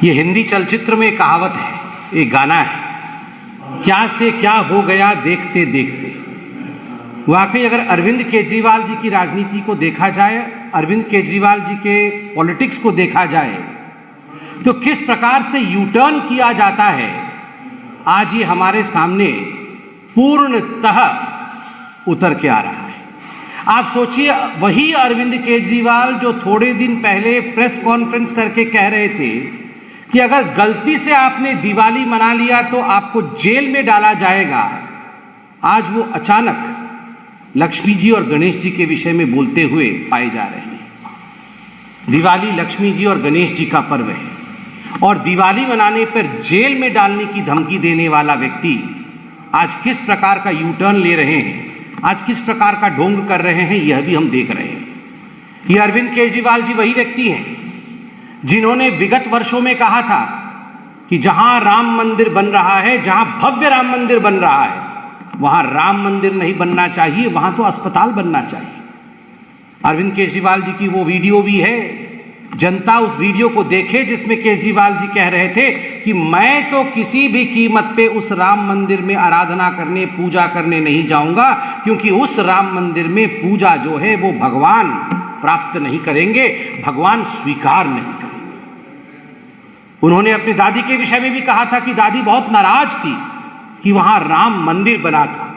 ये हिंदी चलचित्र में कहावत है, एक गाना है, क्या से क्या हो गया देखते देखते। वाकई अगर अरविंद केजरीवाल जी की राजनीति को देखा जाए, अरविंद केजरीवाल जी के पॉलिटिक्स को देखा जाए, तो किस प्रकार से यू टर्न किया जाता है, आज ये हमारे सामने पूर्णतः उतर के आ रहा है। आप सोचिए, वही अरविंद केजरीवाल जो थोड़े दिन पहले प्रेस कॉन्फ्रेंस करके कह रहे थे कि अगर गलती से आपने दिवाली मना लिया तो आपको जेल में डाला जाएगा, आज वो अचानक लक्ष्मी जी और गणेश जी के विषय में बोलते हुए पाए जा रहे हैं। दिवाली लक्ष्मी जी और गणेश जी का पर्व है और दिवाली मनाने पर जेल में डालने की धमकी देने वाला व्यक्ति आज किस प्रकार का यू टर्न ले रहे हैं, आज किस प्रकार का ढोंग कर रहे हैं, यह भी हम देख रहे हैं। ये अरविंद केजरीवाल जी वही व्यक्ति हैं जिन्होंने विगत वर्षों में कहा था कि जहां राम मंदिर बन रहा है, जहां भव्य राम मंदिर बन रहा है, वहां राम मंदिर नहीं बनना चाहिए, वहां तो अस्पताल बनना चाहिए। अरविंद केजरीवाल जी की वो वीडियो भी है, जनता उस वीडियो को देखे जिसमें केजरीवाल जी कह रहे थे कि मैं तो किसी भी कीमत पे उस राम मंदिर में आराधना करने, पूजा करने नहीं जाऊंगा, क्योंकि उस राम मंदिर में पूजा जो है वो भगवान प्राप्त नहीं करेंगे, भगवान स्वीकार नहीं करेंगे। उन्होंने अपनी दादी के विषय में भी कहा था कि दादी बहुत नाराज थी कि वहां राम मंदिर बना था।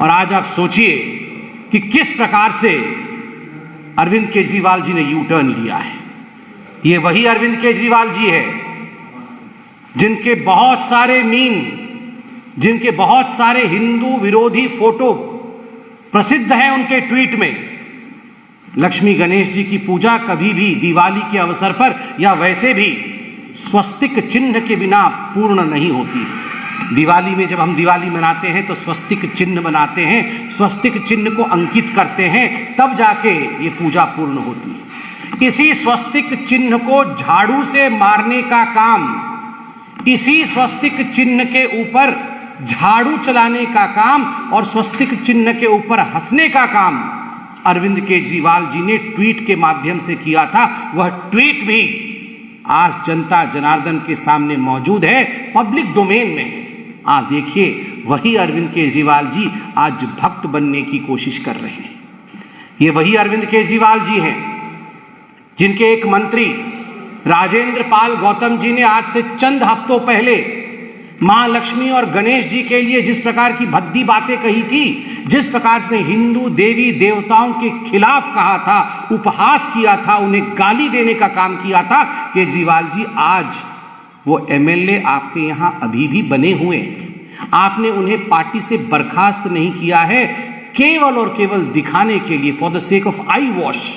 और आज आप सोचिए कि किस प्रकार से अरविंद केजरीवाल जी ने यू टर्न लिया है। ये वही अरविंद केजरीवाल जी है जिनके बहुत सारे मीम, जिनके बहुत सारे हिंदू विरोधी फोटो प्रसिद्ध हैं उनके ट्वीट में। लक्ष्मी गणेश जी की पूजा कभी भी दिवाली के अवसर पर या वैसे भी स्वस्तिक चिन्ह के बिना पूर्ण नहीं होती। दिवाली में जब हम दिवाली मनाते हैं तो स्वस्तिक चिन्ह बनाते हैं, स्वस्तिक चिन्ह को अंकित करते हैं, तब जाके ये पूजा पूर्ण होती है। इसी स्वस्तिक चिन्ह को झाड़ू से मारने का काम, इसी स्वस्तिक चिन्ह के ऊपर झाड़ू चलाने का काम और स्वस्तिक चिन्ह के ऊपर हंसने का काम अरविंद केजरीवाल जी ने ट्वीट के माध्यम से किया था। वह ट्वीट भी आज जनता जनार्दन के सामने मौजूद है, पब्लिक डोमेन में है। आप देखिए, वही अरविंद केजरीवाल जी आज भक्त बनने की कोशिश कर रहे हैं। ये वही अरविंद केजरीवाल जी हैं जिनके एक मंत्री राजेंद्र पाल गौतम जी ने आज से चंद हफ्तों पहले मां लक्ष्मी और गणेश जी के लिए जिस प्रकार की भद्दी बातें कही थी, जिस प्रकार से हिंदू देवी देवताओं के खिलाफ कहा था, उपहास किया था, उन्हें गाली देने का काम किया था, केजरीवाल जी आज वो एमएलए आपके यहां अभी भी बने हुए हैं। आपने उन्हें पार्टी से बर्खास्त नहीं किया है, केवल और केवल दिखाने के लिए, for the sake of I wash,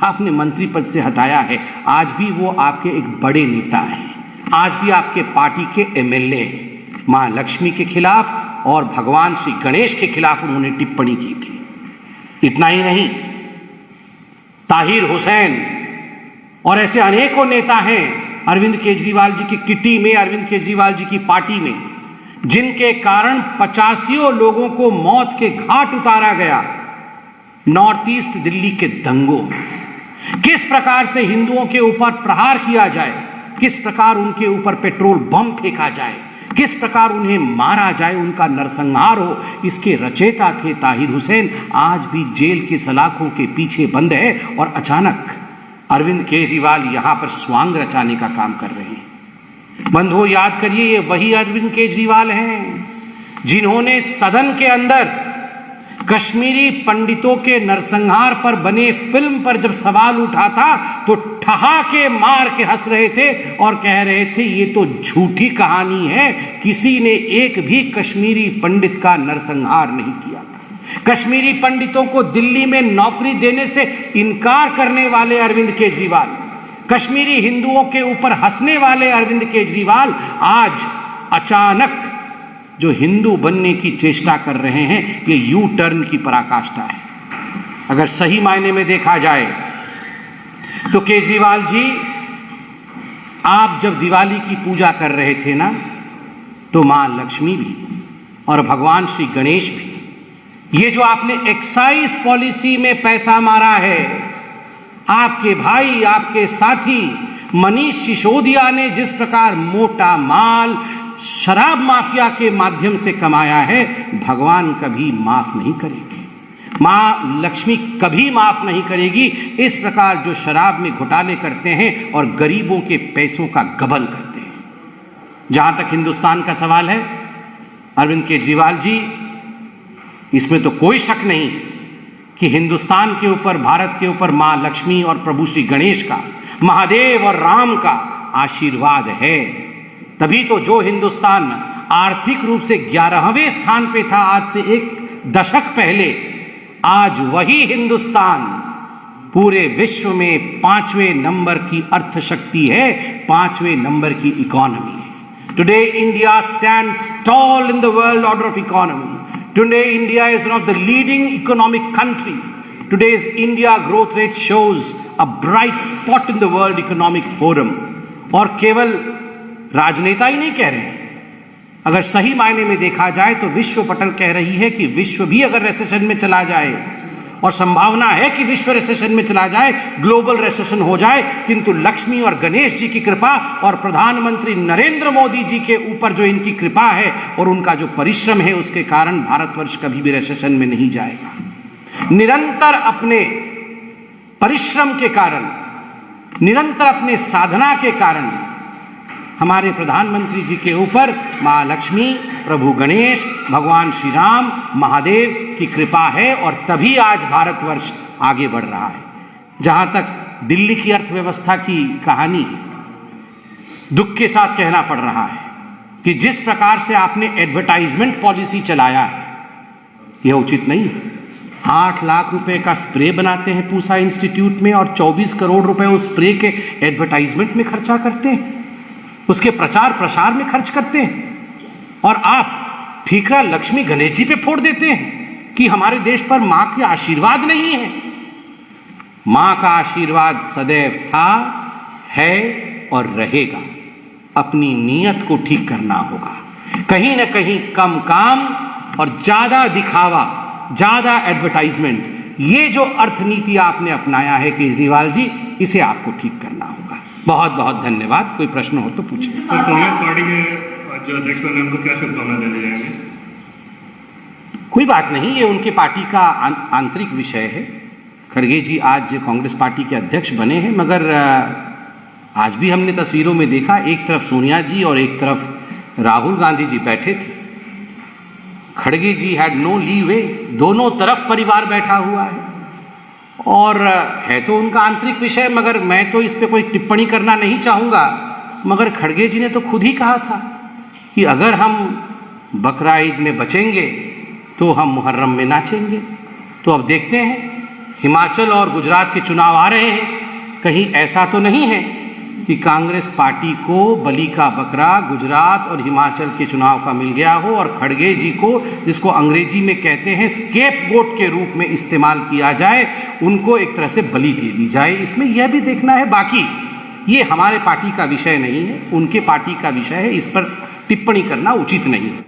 आपने मंत्री पद से हटाया है। आज भी वो आपके एक बड़े नेता हैं, आज भी आपके पार्टी के एमएलए हैं। मां लक्ष्मी के खिलाफ और भगवान श्री गणेश के खिलाफ उन्होंने टिप्पणी की थी। इतना ही नहीं, ताहिर हुसैन और ऐसे अनेकों नेता हैं अरविंद केजरीवाल जी की किटी में, अरविंद केजरीवाल जी की पार्टी में, जिनके कारण 85 लोगों को मौत के घाट उतारा गया नॉर्थ ईस्ट दिल्ली के दंगों में। किस प्रकार से हिंदुओं के ऊपर प्रहार किया जाए, किस प्रकार उनके ऊपर पेट्रोल बम फेंका जाए, किस प्रकार उन्हें मारा जाए, उनका नरसंहार हो, इसके रचयिता थे ताहिर हुसैन। आज भी जेल के सलाखों के पीछे बंद है और अचानक अरविंद केजरीवाल यहां पर स्वांग रचाने का काम कर रहे हैं। बंधुओं, याद करिए, ये वही अरविंद केजरीवाल हैं जिन्होंने सदन के अंदर कश्मीरी पंडितों के नरसंहार पर बने फिल्म पर जब सवाल उठा था तो ठहाके मार के हंस रहे थे और कह रहे थे ये तो झूठी कहानी है, किसी ने एक भी कश्मीरी पंडित का नरसंहार नहीं किया था। कश्मीरी पंडितों को दिल्ली में नौकरी देने से इनकार करने वाले अरविंद केजरीवाल, कश्मीरी हिंदुओं के ऊपर हंसने वाले अरविंद केजरीवाल आज अचानक जो हिंदू बनने की चेष्टा कर रहे हैं, ये यू टर्न की पराकाष्ठा है। अगर सही मायने में देखा जाए तो केजरीवाल जी, आप जब दिवाली की पूजा कर रहे थे ना, तो मां लक्ष्मी भी और भगवान श्री गणेश भी, ये जो आपने एक्साइज पॉलिसी में पैसा मारा है, आपके भाई, आपके साथी मनीष सिसोदिया ने जिस प्रकार मोटा माल शराब माफिया के माध्यम से कमाया है, भगवान कभी माफ नहीं करेंगे, मां लक्ष्मी कभी माफ नहीं करेगी। इस प्रकार जो शराब में घोटाले करते हैं और गरीबों के पैसों का गबन करते हैं। जहां तक हिंदुस्तान का सवाल है, अरविंद केजरीवाल जी, इसमें तो कोई शक नहीं है कि हिंदुस्तान के ऊपर, भारत के ऊपर मां लक्ष्मी और प्रभु श्री गणेश का, महादेव और राम का आशीर्वाद है। तभी तो जो हिंदुस्तान आर्थिक रूप से 11वें स्थान पे था आज से एक दशक पहले, आज वही हिंदुस्तान पूरे विश्व में 5वें नंबर की अर्थशक्ति है, 5वें नंबर की इकोनॉमी है। Today India stands tall in the world order of economy. Today India is one of the leading economic country. Today's India growth rate shows a bright spot in the world economic forum. और केवल राजनेता ही नहीं कह रहे हैं, अगर सही मायने में देखा जाए तो विश्व पटल कह रही है कि विश्व भी अगर रिसेशन में चला जाए, और संभावना है कि विश्व रिसेशन में चला जाए, ग्लोबल रिसेशन हो जाए, किंतु लक्ष्मी और गणेश जी की कृपा और प्रधानमंत्री नरेंद्र मोदी जी के ऊपर जो इनकी कृपा है और उनका जो परिश्रम है, उसके कारण भारतवर्ष कभी भी रिसेशन में नहीं जाएगा। निरंतर अपने परिश्रम के कारण, निरंतर अपने साधना के कारण हमारे प्रधानमंत्री जी के ऊपर मां लक्ष्मी, प्रभु गणेश, भगवान श्री राम, महादेव की कृपा है, और तभी आज भारतवर्ष आगे बढ़ रहा है। जहां तक दिल्ली की अर्थव्यवस्था की कहानी है, दुख के साथ कहना पड़ रहा है कि जिस प्रकार से आपने एडवर्टाइजमेंट पॉलिसी चलाया है, यह उचित नहीं है। 8 लाख रुपए का स्प्रे बनाते हैं पूसा इंस्टीट्यूट में और 24 करोड़ रुपए उस स्प्रे के एडवर्टाइजमेंट में खर्चा करते हैं, उसके प्रचार प्रसार में खर्च करते हैं, और आप ठीकरा लक्ष्मी गणेश जी पे फोड़ देते हैं कि हमारे देश पर मां का आशीर्वाद नहीं है। मां का आशीर्वाद सदैव था, है और रहेगा। अपनी नीयत को ठीक करना होगा। कहीं ना कहीं कम काम और ज्यादा दिखावा, ज्यादा एडवर्टाइजमेंट, ये जो अर्थनीति आपने अपनाया है केजरीवाल जी, इसे आपको ठीक करना होगा। बहुत बहुत धन्यवाद। कोई प्रश्न हो तो पूछें। सर, कांग्रेस पार्टी के जो अध्यक्ष बने उनको क्या शुभकामनाएं देने जाएंगे? कोई बात नहीं, ये उनके पार्टी का आंतरिक विषय है। खड़गे जी आज कांग्रेस पार्टी के अध्यक्ष बने हैं, मगर आज भी हमने तस्वीरों में देखा, एक तरफ सोनिया जी और एक तरफ राहुल गांधी जी बैठे थे। खड़गे जी हैड नो लीवे, दोनों तरफ परिवार बैठा हुआ है, और है तो उनका आंतरिक विषय, मगर मैं तो इस पे कोई टिप्पणी करना नहीं चाहूँगा। मगर खड़गे जी ने तो खुद ही कहा था कि अगर हम बकरा ईद में बचेंगे तो हम मुहर्रम में नाचेंगे। तो अब देखते हैं, हिमाचल और गुजरात के चुनाव आ रहे हैं, कहीं ऐसा तो नहीं है कि कांग्रेस पार्टी को बलि का बकरा गुजरात और हिमाचल के चुनाव का मिल गया हो और खड़गे जी को, जिसको अंग्रेजी में कहते हैं स्केपगोट के रूप में इस्तेमाल किया जाए, उनको एक तरह से बलि दे दी जाए। इसमें यह भी देखना है। बाकी ये हमारे पार्टी का विषय नहीं है, उनके पार्टी का विषय है, इस पर टिप्पणी करना उचित नहीं है।